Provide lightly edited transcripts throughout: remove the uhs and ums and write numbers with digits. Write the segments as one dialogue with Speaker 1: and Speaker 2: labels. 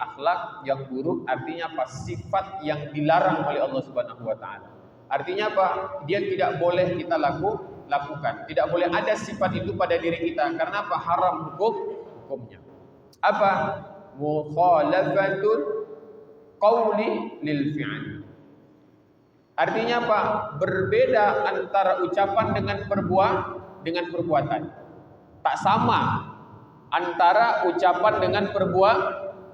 Speaker 1: akhlak yang buruk artinya apa? Sifat yang dilarang oleh Allah Subhanahu wa taala. Artinya apa? Dia tidak boleh kita lakukan. Tidak boleh ada sifat itu pada diri kita. Karena apa? Haram hukumnya. Apa? Mukhalafatul qawli lil fi'l. Artinya apa? Berbeda antara ucapan dengan perbuatan. Tak sama antara ucapan dengan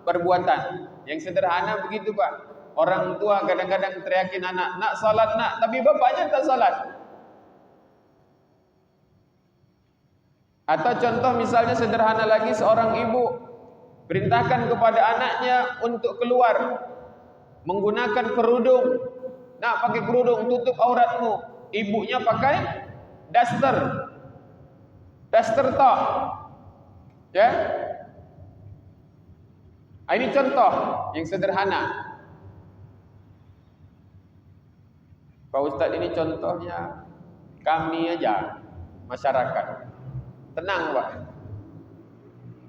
Speaker 1: perbuatan. Yang sederhana begitu, Pak. Orang tua kadang-kadang teriakin anak, "Nak salat, nak," tapi bapaknya tak salat. Atau contoh misalnya sederhana lagi, seorang ibu perintahkan kepada anaknya untuk keluar menggunakan kerudung. Nak pakai kerudung, tutup auratmu. Ibunya pakai daster tok. Ya. Ini contoh yang sederhana. Pak Ustadz, ini contohnya kami aja, masyarakat. Tenang, Pak.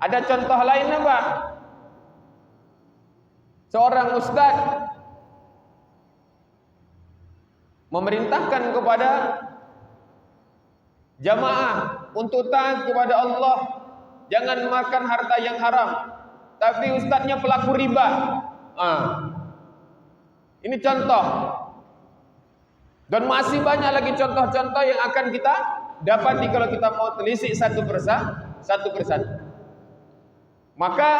Speaker 1: Ada contoh lain, Pak. Seorang ustadz memerintahkan kepada jamaah untuk taat kepada Allah, jangan makan harta yang haram. Tapi ustadznya pelaku riba. Ini contoh. Dan masih banyak lagi contoh-contoh yang akan kita dapati kalau kita mau telisik satu persatu. Maka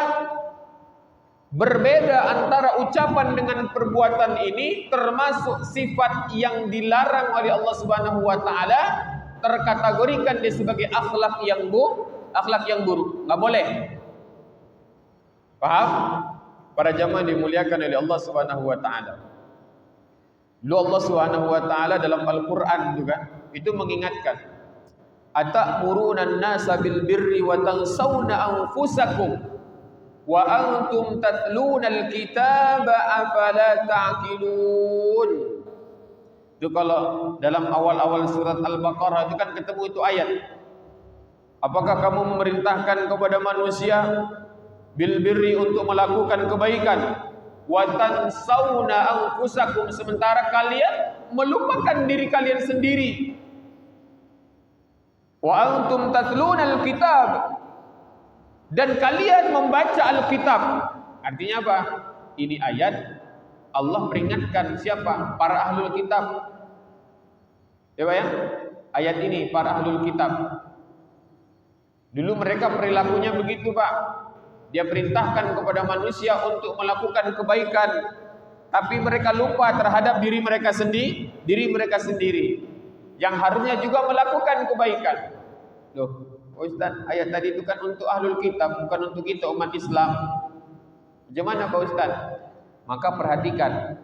Speaker 1: berbeda antara ucapan dengan perbuatan ini termasuk sifat yang dilarang oleh Allah Subhanahu wa taala, terkategorikan dia sebagai akhlak yang buruk. Enggak boleh. Paham? Para jamaah dimuliakan oleh Allah Subhanahu wa taala. Lalu Allah Subhanahu wa taala dalam Al-Qur'an juga itu mengingatkan, "Atamuruna an-nasa bil birri wa tansawna anfusakum wa antum tatluna al-kitaba afala ta'qilun." Itu kalau dalam awal-awal surat Al-Baqarah itu kan ketemu itu ayat. Apakah kamu memerintahkan kepada manusia bil birri untuk melakukan kebaikan, wa tansawna anfusakum, sementara kalian melupakan diri kalian sendiri. Wa antum tatluna al-kitab, dan kalian membaca Alkitab. Artinya apa? Ini ayat Allah peringatkan siapa? Para ahlul kitab. Ya Pak ya? Ayat ini para ahlul kitab. Dulu mereka perilakunya begitu, Pak. Dia perintahkan kepada manusia untuk melakukan kebaikan, tapi mereka lupa terhadap diri mereka sendiri yang harusnya juga melakukan kebaikan. Loh, Ustaz, ayat tadi itu kan untuk ahlul kitab, bukan untuk kita umat Islam. Bagaimana Pak Ustaz? Maka perhatikan,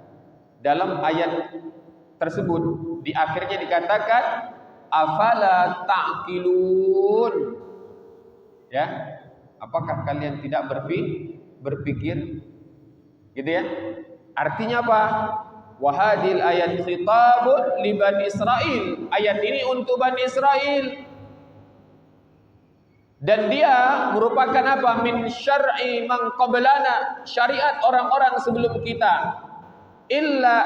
Speaker 1: dalam ayat tersebut di akhirnya dikatakan afala ta'qilun. Ya, apakah kalian tidak berpikir? Gitu ya. Artinya apa? Wahadil ayat khitabun li Bani Israel. Ayat ini untuk Bani Israel. Dan dia merupakan apa? Min syar'i man qablana, syariat orang-orang sebelum kita. Illa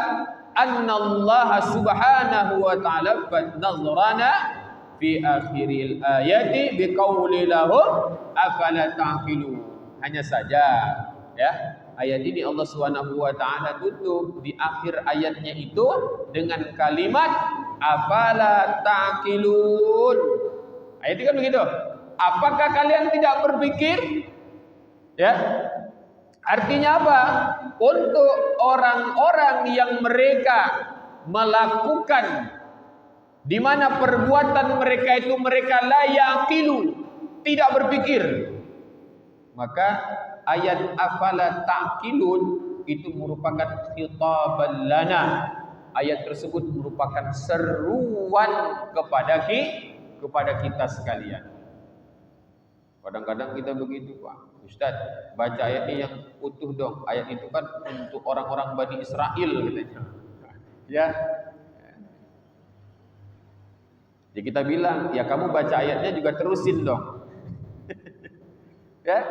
Speaker 1: anna Allah subhanahu wa ta'ala fadnazrana fi akhiril ayati biqauli lahum afala ta'qilun. Hanya saja ya, ayat ini Allah Subhanahu wa taala tutup di akhir ayatnya itu dengan kalimat afala ta'qilun. Ayat itu kan begitu. Apakah kalian tidak berpikir? Ya. Artinya apa? Untuk orang-orang yang mereka melakukan di mana perbuatan mereka itu mereka la yaqilu, tidak berpikir. Maka ayat afala ta'qilun itu merupakan khitaban lana. Ayat tersebut merupakan seruan kepada kita sekalian. Kadang-kadang kita begitu, Pak. Ustaz, baca ayat ini yang utuh dong. Ayat itu kan untuk orang-orang Bani Israel katanya. Ya. Jadi kita bilang, ya kamu baca ayatnya juga terusin dong. Ya.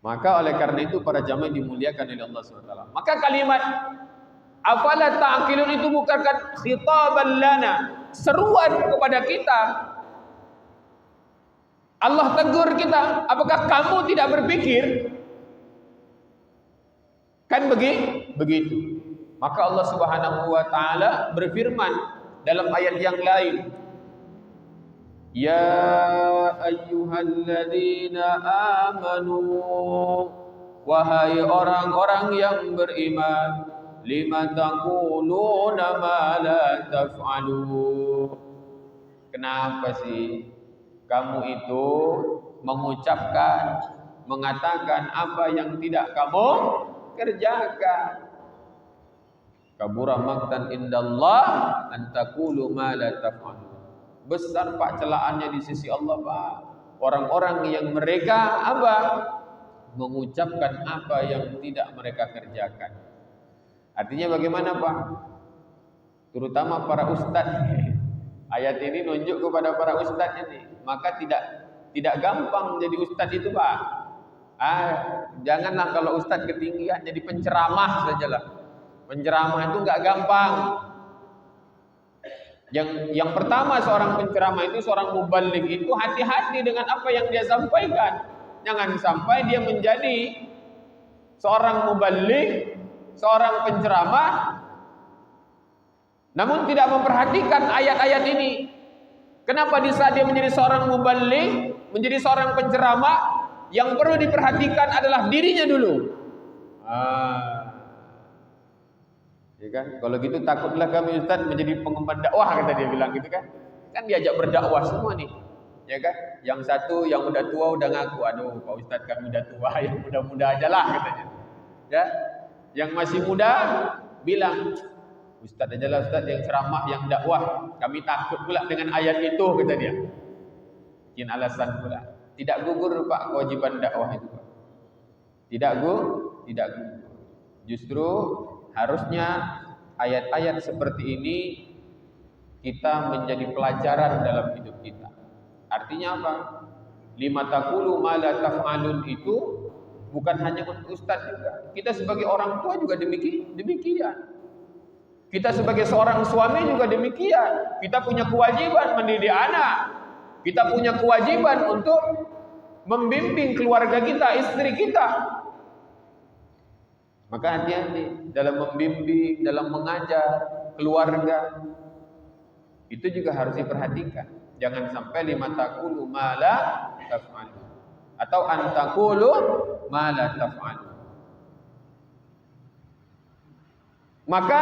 Speaker 1: Maka oleh karena itu para jamaah dimuliakan oleh Allah SWT. Maka kalimat afala ta'qilun itu bukan khitaban lana, seruan kepada kita. Allah tegur kita, apakah kamu tidak berpikir? Kan begitu. Maka Allah Subhanahu wa taala berfirman dalam ayat yang lain, ya ayyuhalladzina amanu, wahai orang-orang yang beriman, lima taquluna ma la taf'alun. Kenapa sih kamu itu mengatakan apa yang tidak kamu kerjakan? Kabura maqtan indallah an taqulu ma la taf'alun. Besar Pak celaannya di sisi Allah, Pak. Orang-orang yang mereka apa? Mengucapkan apa yang tidak mereka kerjakan. Artinya bagaimana, Pak? Terutama para ustadz. Ayat ini nunjuk kepada para ustadz ini. Maka tidak gampang jadi ustadz itu, Pak. Janganlah kalau ustadz ketinggian jadi penceramah sajalah. Penceramah itu enggak gampang. Yang pertama seorang penceramah itu, seorang muballigh itu hati-hati dengan apa yang dia sampaikan. Jangan sampai dia menjadi seorang muballigh, seorang penceramah, namun tidak memperhatikan ayat-ayat ini. Kenapa di saat dia menjadi seorang muballigh, menjadi seorang penceramah, yang perlu diperhatikan adalah dirinya dulu. Ya kan? Kalau gitu takutlah kami Ustaz menjadi pengemban dakwah, kata dia bilang gitu kan. Kan diajak berdakwah semua nih. Ya kan? Yang satu yang udah tua udah ngaku, aduh Pak Ustaz kami udah tua, yang muda-muda aja lah katanya. Ya. Yang masih muda bilang, Ustaz aja lah Ustaz yang ceramah, yang dakwah. Kami takut pula dengan ayat itu, kata dia. Mungkin alasan pula. Tidak gugur Pak kewajiban dakwah itu, Pak. Tidak gugur. Justru harusnya ayat-ayat seperti ini kita menjadi pelajaran dalam hidup kita. Artinya apa? Lima taqulu ma la taf'alun itu bukan hanya untuk ustaz juga. Kita sebagai orang tua juga demikian. Kita sebagai seorang suami juga demikian. Kita punya kewajiban mendidik anak. Kita punya kewajiban untuk membimbing keluarga kita, istri kita. Maka hati-hati dalam membimbing, dalam mengajar keluarga. Itu juga harus diperhatikan. Jangan sampai lima taqulu ma la taf'alun atau an taqulu ma la taf'alun. Maka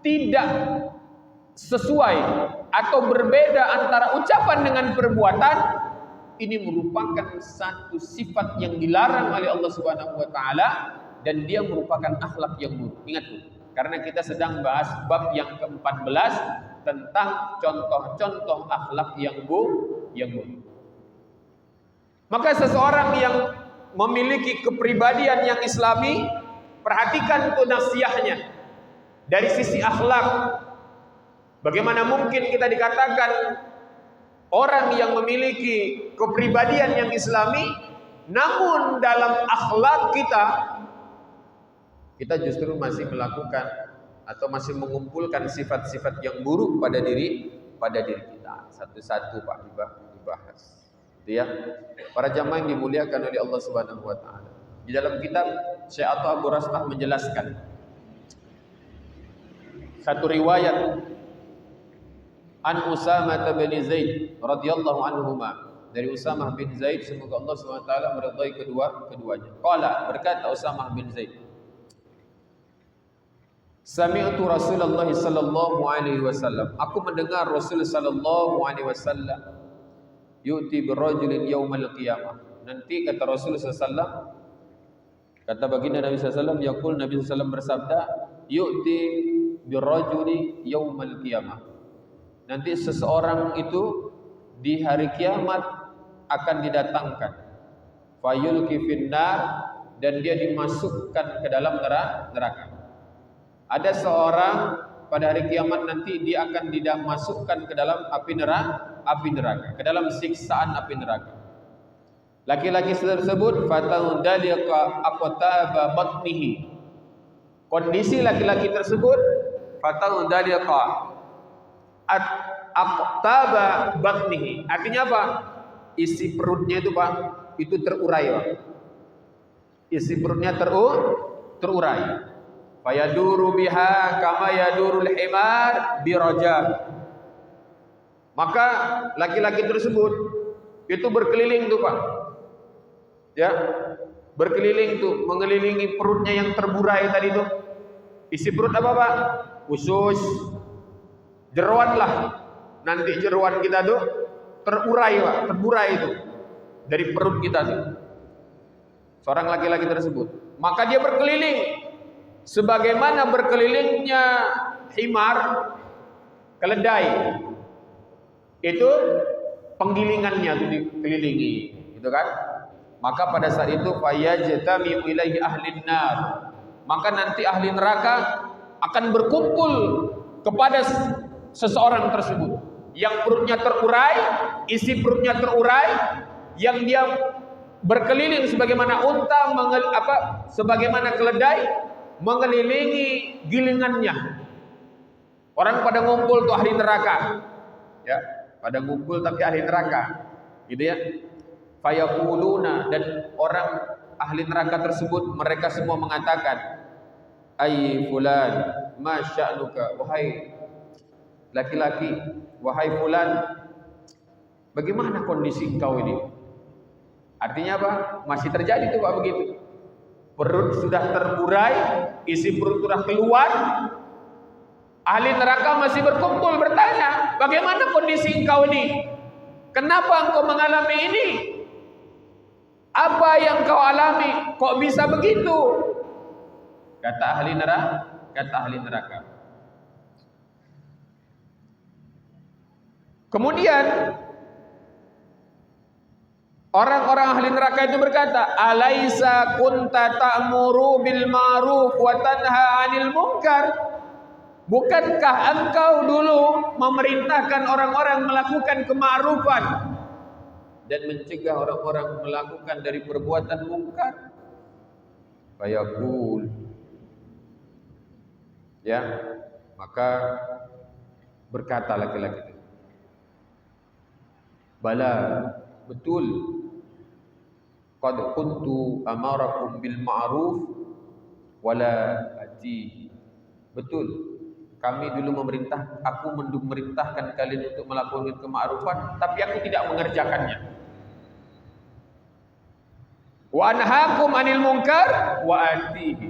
Speaker 1: tidak sesuai atau berbeda antara ucapan dengan perbuatan. Ini merupakan satu sifat yang dilarang oleh Allah Subhanahu wa taala. Dan dia merupakan akhlak yang buruk. Ingat tuh, karena kita sedang bahas bab yang ke-14 tentang contoh-contoh akhlak yang buruk. Maka seseorang yang memiliki kepribadian yang islami, perhatikan tuh nasihatnya dari sisi akhlak. Bagaimana mungkin kita dikatakan orang yang memiliki kepribadian yang islami, namun dalam akhlak kita justru masih melakukan atau masih mengumpulkan sifat-sifat yang buruk pada diri kita. Satu-satu Pak dibahas. Itu ya. Para jamaah yang dimuliakan oleh Allah Subhanahu wa taala. Di dalam kitab Syekh Abu Raslah menjelaskan satu riwayat an Usamah bin Zaid radhiyallahu anhuma, dari Usamah bin Zaid, semoga Allah Subhanahu wa taala meridai keduanya. Qala, berkata Usamah bin Zaid, sami'tu Rasulullah sallallahu alaihi wasallam, aku mendengar Rasul sallallahu alaihi wasallam, yu'ti birrajulin yaumal qiyamah. Nanti kata Rasul sallallahu alaihi wasallam, kata baginda Nabi sallallahu alaihi wasallam, yaqul Nabi sallallahu alaihi wasallam bersabda, yu'ti birrajuli yaumal qiyamah. Nanti seseorang itu di hari kiamat akan didatangkan, fayulqi finnar, dan dia dimasukkan ke dalam neraka. Ada seorang pada hari kiamat nanti dia akan dimasukkan ke dalam api neraka, ke dalam siksaan api neraka. Laki-laki tersebut fatandaliqa aqtaba batnihi. Kondisi laki-laki tersebut fatandaliqa aqtaba batnihi. Artinya apa? Isi perutnya itu Pak, itu terurai Pak. Isi perutnya terurai. Fayaduru biha kama yadurul himar birajab. Maka laki-laki tersebut itu berkeliling tuh Pak. Ya, berkeliling tuh, mengelilingi perutnya yang terburai tadi tuh. Isi perut apa Pak? Usus, jeroan lah. Nanti jeroan kita tuh terurai Pak, terburai itu dari perut kita tuh. Seorang laki-laki tersebut. Maka dia berkeliling sebagaimana berkelilingnya himar, keledai. Itu penggilingannya itu dikelilingi, gitu kan? Maka pada saat itu fayajtami ilaihi ahlin nar. Maka nanti ahli neraka akan berkumpul kepada seseorang tersebut yang perutnya terurai, isi perutnya terurai, yang dia berkeliling sebagaimana unta sebagaimana keledai mengelilingi gilingannya. Orang pada ngumpul tuh ahli neraka. Ya, pada ngumpul tapi ahli neraka. Gitu ya. Fayaquluna, dan orang ahli neraka tersebut mereka semua mengatakan, "Ai fulan, ma sya'nuka?" Wahai laki-laki, wahai fulan, bagaimana kondisi engkau ini? Artinya apa? Masih terjadi tuh Pak begitu. Perut sudah terburai, isi perut sudah keluar. Ahli neraka masih berkumpul bertanya, bagaimana kondisi engkau ini? Kenapa engkau mengalami ini? Apa yang kau alami? Kok bisa begitu? Kata ahli neraka. Kemudian orang-orang ahli neraka itu berkata, "Alaisa kunta ta'muru bil ma'ruf wa tanha 'anil munkar?" Bukankah engkau dulu memerintahkan orang-orang melakukan kema'rufan dan mencegah orang-orang melakukan dari perbuatan mungkar? Fayaqul, ya, maka berkata laki-laki itu, "Bala, betul. Qad kuntu amarakum bil ma'ruf wala ati." Betul. Kami dulu aku memerintahkan kalian untuk melakukan kema'rufan, tapi aku tidak mengerjakannya. Wa anhaakum 'anil munkar wa atihi.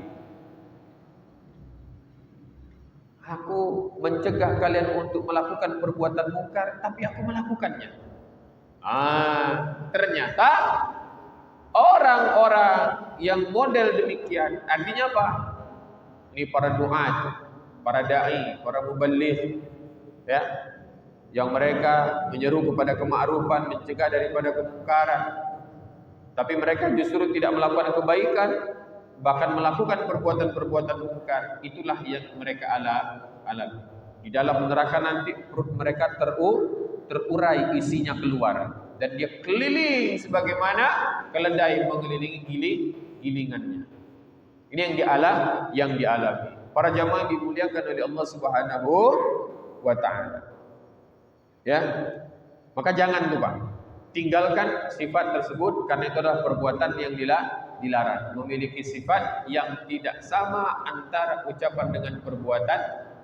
Speaker 1: Aku mencegah kalian untuk melakukan perbuatan mungkar, tapi aku melakukannya. Ternyata orang-orang yang model demikian, artinya apa? Ini para duat, para dai, para muballigh, ya, yang mereka menyeru kepada kema'rufan, mencegah daripada kemungkaran, tapi mereka justru tidak melakukan kebaikan, bahkan melakukan perbuatan-perbuatan mungkar. Itulah yang mereka alami. Di dalam neraka nanti perut mereka terurai, isinya keluar, dan dia keliling sebagaimana keledai mengelilingi gilingannya. Ini yang dialami. Para jamaah dimuliakan oleh Allah Subhanahu wa taala. Ya. Maka jangan lupa tinggalkan sifat tersebut, karena itu adalah perbuatan yang dilarang. Memiliki sifat yang tidak sama antara ucapan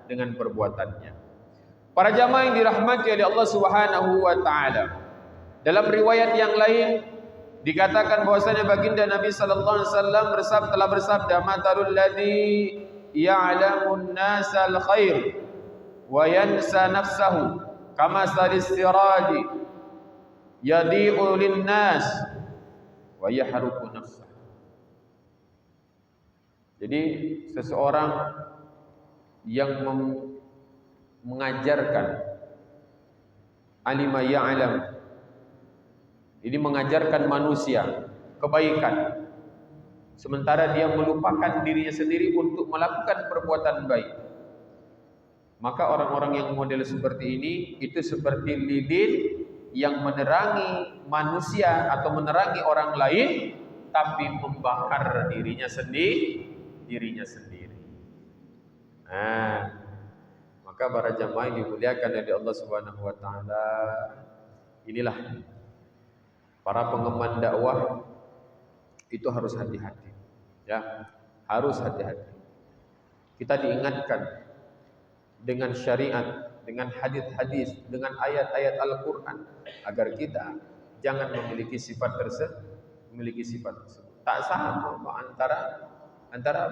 Speaker 1: dengan perbuatannya. Para jamaah yang dirahmati oleh Allah Subhanahu wa taala. Dalam riwayat yang lain dikatakan bahwasanya baginda Nabi sallallahu alaihi wasallam telah bersabda, "Matalul ladzi ya'lamun nasal khair wa yansa nafsahu kama salis siraji yadi'u linnas wa yahruqu nafsahu." Jadi seseorang yang mengajarkan alima ya'lam, ini mengajarkan manusia kebaikan, sementara dia melupakan dirinya sendiri untuk melakukan perbuatan baik, maka orang-orang yang model seperti ini itu seperti lilin yang menerangi manusia atau menerangi orang lain, tapi membakar dirinya sendiri. Nah, maka para jamaah yang dimuliakan oleh Allah Subhanahu wa taala, inilah para pengemban dakwah itu harus hati-hati. Ya, harus hati-hati. Kita diingatkan dengan syariat, dengan hadis-hadis, dengan ayat-ayat Al-Qur'an agar kita jangan memiliki sifat tersebut. Tak sama antara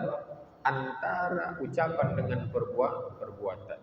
Speaker 1: ucapan dengan perbuatan.